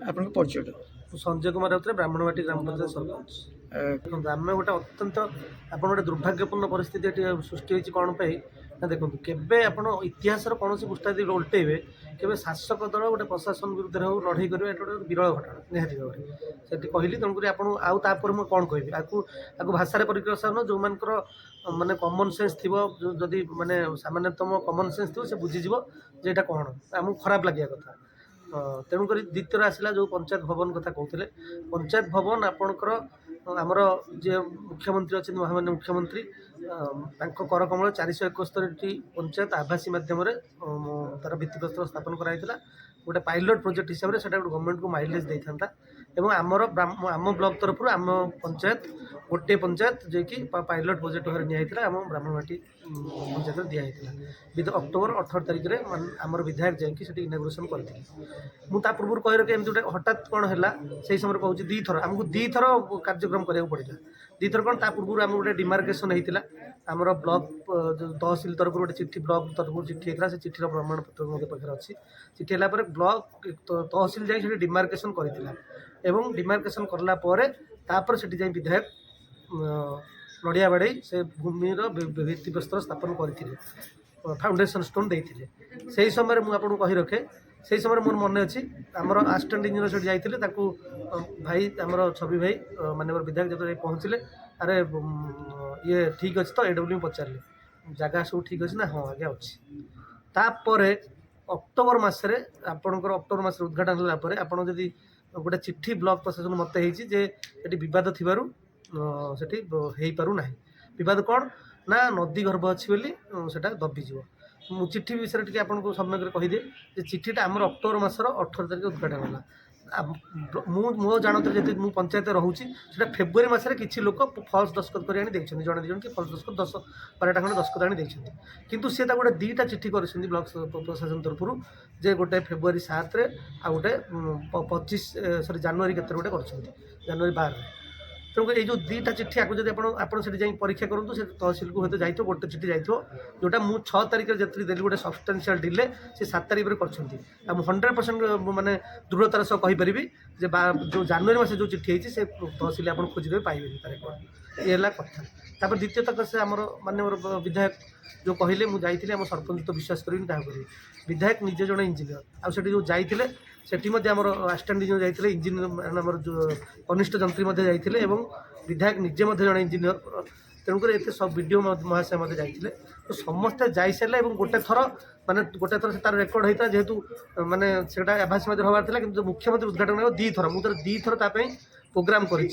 ଆପଣଙ୍କ ପରିଚୟଟା? संजय कुमार राउत ब्राह्मणवाटी ग्राम पंचायत सरपंच। देखो आम गोटे अत्यंत आप गोटे दुर्भाग्यपूर्ण परिस्थिति सृष्टि होती कौन पे ना देखो केवे आप इतिहास कौन पुष्टा यदि उल्टेबे केवे शासक दल गोटे प्रशासन विरुद्ध हो लड़ाई करेंगे गोटे विरल घटना निहती भाव से कहली तेणुक आपड़ मुझे कौन कहि आपको भाषा परिकर्षण जो मानकर माने कमन सेन्स थी जदि माने सामान्यतम कमन सेन्स थी से बुझीज जे यहाँ कौन आमको खराब लगे कथा तेणुक द्वितीय आसला जो पंचायत भवन कथा कहते पंचायत भवन आपणकर आमर जे मुख्यमंत्री अच्छे महामान्य मुख्यमंत्री कर कमल 471 पंचायत आभासी मध्यम तार भित्तिप्रस्तर स्थापन कराइला गोटे पायलट प्रोजेक्ट हिसाब से गवर्नमेंट को माइलेज देता एवं आमर आम ब्लॉक तरफ आम पंचायत गोटे पंचायत जे कि पायलट प्रोजेक्ट भाव निआला आम ब्राह्मणवाटी पंचायत दिखाई अक्टोबर 18 तारिख में आमर विधायक जाकि इनागुरेसन करते मुझे पूर्व कही रखे एमती गोटे हठात कौन है से समय कहूँ दी थर आमको दी थर कार्यक्रम करा पड़ा दी थर कौन पूर्व आम गोटे डिमार्केसन होता आमर ब्लॉक तहसिल तरफ गोटे चिठी ब्लॉक तरफ चिठी होता से चिठीर प्रमाण पत्र मो पाखे अच्छी चिठी है ब्लॉक तहसिल जाए डिमार्केसन करता एवं डिमार्केसन करापर से विधायक नड़िया बाड़े से भूमिर भित्तिप्रस्तर स्थापन करते फाउंडेशन स्टोन देते से समय मुझे कही रखे से समय मोर मन अच्छी आमर आसिस्टेंट इंजीनियर से जाते भाई आमर छवि भाई माननीय विधायक जो पहुँचले अरे ये ठीक अच्छे तो एडब्ल्यू पचारे जगह सब ठीक अच्छे ना हाँ आज्ञा अच्छी तापर अक्टोबर मसरे आपणकर अक्टोबर मस उद्घाटन होगापर आपड़ जदि गोटे चिट्ठी ब्लॉक प्रशासन मत जे बद थी सेठी हो पारना बद कौन ना नदी गर्भ अच्छी बोली से दबिज चिट्ठी विषय टी आपको सम्यक कहीदे चिठीटा आमर अक्टोबर मसर 18 तारिख उद्घाटन है मो जानते जी मुझे पंचायत रोचे फेब्रुआरी मसरे किसी लोक फल्स दस्खत कर जड़े दिजन कि फल्स दस्खत 10-12टा खंड दस्खत आनी किंतु सी गोटे 2टा चिठी कर ब्लॉक प्रशासन तरफ जे गोटे फेब्रुआरी 7 आ गोटे 25 सरी जनवरी के गोटे कर जनवरी 12 तेणुक ये जो 2टा चिठी आपको जब आप परीक्षा करूँ से तहसिल को हयतो जाइए गोटे चिठी जाइए जोटा मुझे 6 तारिख जी देली गोटे सब्सटेंशियल डिले से 7 तारिख कर 100% माने दृढ़तार सह कहीपरि जे जो जनवरी मास जो चिठी है तहसिल आप खोजदेवे पाइबे तार ये कथा तापर द्वितीय तक से आमर माननीय विधायक जो कहले मुझे आम सरपंच तो विश्वास करें क्या करेंगे विधायक निजे जड़े इंजीनियर आठ जो जाते सेठी आमर आसिस्टेंट इंजीनियर जाते इंजीनियर आमर जो कनिष्ठ जंत्री जाते विधायक निजे जड़े इंजीनियर तेणुक ये सब वीडियो महाशय मत जाते तो समस्ते जाई सारे गोटे थर माने गोटे थर तार रेकर्ड होता है जेहेतु माने से आभासी मध्य हबार था कि मुख्यमंत्री उद्घाटन हो 2 थर मुझे 2 थर तापाई प्रोग्राम करी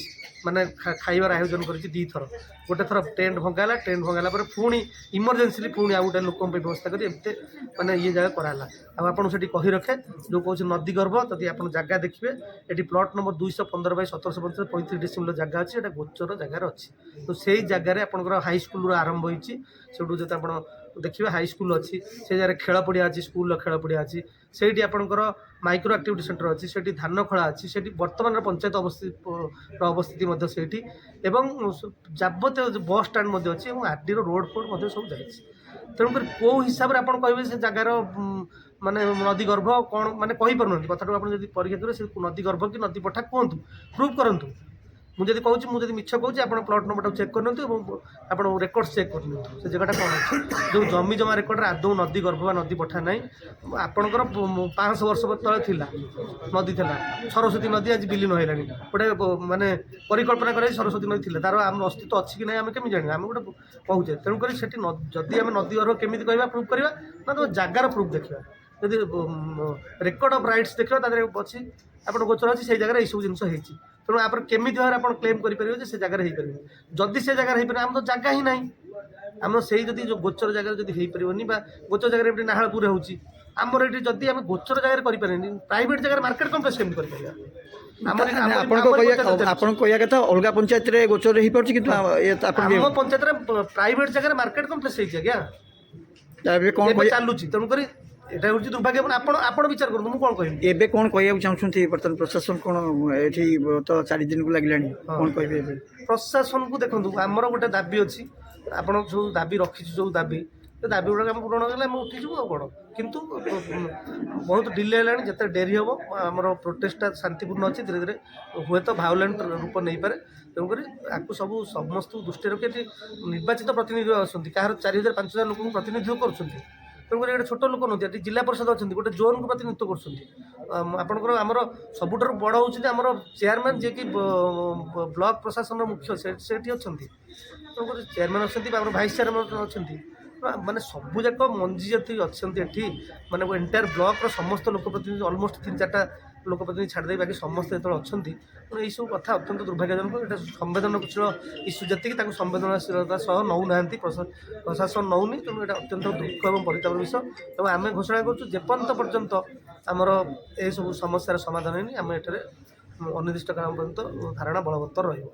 माने खाइबार आयोजन करी 2 थर गोटे थर टेंट भंगाला टेंट भंगाला पुणी इमरजेन्सी पुणी आउ गोटे लोक व्यवस्था कर माने ये जगह कराला आपन से कही रखे जो कौन नदी गर्भ तभी आप जगह देखिए ये प्लट नंबर 215 बाई 1750 35 डिसिमिल जगह अच्छी ये गोचर जगार अच्छी तो से जगार आपंकर हाई स्कूल आरंभ होती जो आप देखिए हाई स्कूल अच्छी से जगह खेल पड़िया अच्छी स्कूल खेल पड़िया अच्छी से आपंकर माइक्रो एक्टिविटी सेंटर अच्छी से धान खला अच्छी से बर्तमान पंचायत अवस्थिति से जावत बस स्टाण्ड अच्छी और आरडी रोड फोड सब जाए तेणुक कौ हिसाब से आप कहे से जगार माने नदी गर्भ कौन माने कहीपर कथा आप परीक्षा करेंगे से नदी गर्भ कि नदी पठा कहतु प्रूफ करूँ मुझे कहूँ मुझे मिछ कहूँ आप प्लट नंबर चेक कर आप रेकर्ड चेक कर से जगह कौन अच्छे जो जमी जमा रेकर्ड आदौ नदी गर्भ नदी पठा ना आपणकर 500 वर्ष तले थिला नदी था सरस्वती नदी आज विलीन होगा गोटे माने परिकल्पना कर सरस्वती नदी थी तार आम अस्तित्व अच्छी कि ना आम केमी जाना आम गोटे कहूचे तेणुक जदि आम नदी गर्भ केमी कह प्रूफ करवा ना तो जगार प्रूफ देखा जदि रेकर्ड ऑफ राइट्स देखा अच्छी आप गोचर अच्छी से जगह सब जिन तेणु आप केमी भाव आप क्लेम करेंगे से जगह हो जदि से जगह हो आम तो जगह ही ना आम से जो गोचर जगह जब हो पारनी गोचर जगह नाहापुर होची आमर ये जदि आम गोचर जगह करें प्राइवेट जगह मार्केट कम्प्लेक्स केमी कर अलग पंचायत गोचर हो पार्टी पंचायत प्राइवेट जगह मार्केट कम्प्लेक्स कौन चलुच तेणुक এটা হচ্ছে দুর্ভাগ্যপূর্ণ আপন বিচার করুন মু কোন কইবি এবে কোন কইয়া চাহুଛନ୍ତି বর্তমান প্রশাসন কোন এठी তো 4 দিন কু লাগিলানি কোন কইবে এবে প্রশাসন কু দেখন্তু हमर गोटे दाबी अछि आपण जो दाबी रखिछु जो दाबी ସେ ଦାବି ଗୁଡ଼ାକ ଆମେ ପୂରଣ କଲେ ଆମେ ଉଠିଯିବୁ ଆଉ କ'ଣ। କିନ୍ତୁ ବହୁତ ଡିଲେ ହେଲାଣି, ଯେତେ ଡେରି ହେବ ଆମର ପ୍ରୋଟେଷ୍ଟଟା ଶାନ୍ତିପୂର୍ଣ୍ଣ ଅଛି, ଧୀରେ ଧୀରେ ହୁଏତ ଭାয়োଲେଣ୍ଟ ରୂପ ନେଇପାରେ। ତେଣୁକରି ଆକୁ ସମସ୍ତଙ୍କୁ ଦୃଷ୍ଟିରେ ରଖି ଏଠି ନିର୍ବାଚିତ ପ୍ରତିନିଧି ଆସନ୍ତି, କାହାର 4000-5000 ଲୋକଙ୍କୁ ପ୍ରତିନିଧିତ୍ୱ କରୁଛନ୍ତି। ତେଣୁକରି ଗୋଟେ ଛୋଟ ଲୋକ ନୁହନ୍ତି, ଏଠି ଜିଲ୍ଲା ପରିଷଦ ଅଛନ୍ତି, ଗୋଟେ ଜୋନ୍କୁ ପ୍ରତିନିଧିତ୍ୱ କରୁଛନ୍ତି। ଆପଣଙ୍କର ଆମର ସବୁଠାରୁ ବଡ଼ ହେଉଛନ୍ତି ଆମର ଚେୟାରମ୍ୟାନ୍, ଯିଏକି ବ୍ଲକ ପ୍ରଶାସନର ମୁଖ୍ୟ, ସେଠି ଅଛନ୍ତି। ତେଣୁକରି ଚେୟାରମ୍ୟାନ୍ ଅଛନ୍ତି ବା ଆମର ଭାଇସ୍ ଚେୟାରମ୍ୟାନ୍ ଅଛନ୍ତି। ମାନେ ସବୁଯାକ ମଞ୍ଜି ଯେତିକି ଅଛନ୍ତି ଏଠି, ମାନେ ଏଣ୍ଟାୟାର ବ୍ଲକର ସମସ୍ତ ଲୋକ ପ୍ରତିନିଧି, ଅଲମୋଷ୍ଟ 3-4ଟା ଲୋକ ପ୍ରତିନିଧି ଛାଡ଼ିଦେଇ ବାକି ସମସ୍ତେ ଯେତେବେଳେ ଅଛନ୍ତି, ତେଣୁ ଏଇସବୁ କଥା ଅତ୍ୟନ୍ତ ଦୁର୍ଭାଗ୍ୟଜନକ। ଏଇଟା ସମ୍ବେଦନଶୀଳ ଇସ୍ୟୁ ଯେତିକି ତାଙ୍କୁ ସମ୍ବେଦନଶୀଳତା ସହ ନେଉନାହାନ୍ତି, ପ୍ରଶାସନ ନେଉନି। ତେଣୁ ଏଇଟା ଅତ୍ୟନ୍ତ ଦୁଃଖ ଏବଂ ପରିତାପର ବିଷୟ। ଏବଂ ଆମେ ଘୋଷଣା କରୁଛୁ, ଯେପର୍ଯ୍ୟନ୍ତ ଆମର ଏସବୁ ସମସ୍ୟାର ସମାଧାନ ହେଇନି, ଆମେ ଏଠାରେ ଅନିର୍ଦ୍ଦିଷ୍ଟ କାଳ ପର୍ଯ୍ୟନ୍ତ ଧାରଣା ବଳବତ୍ତର ରହିବ।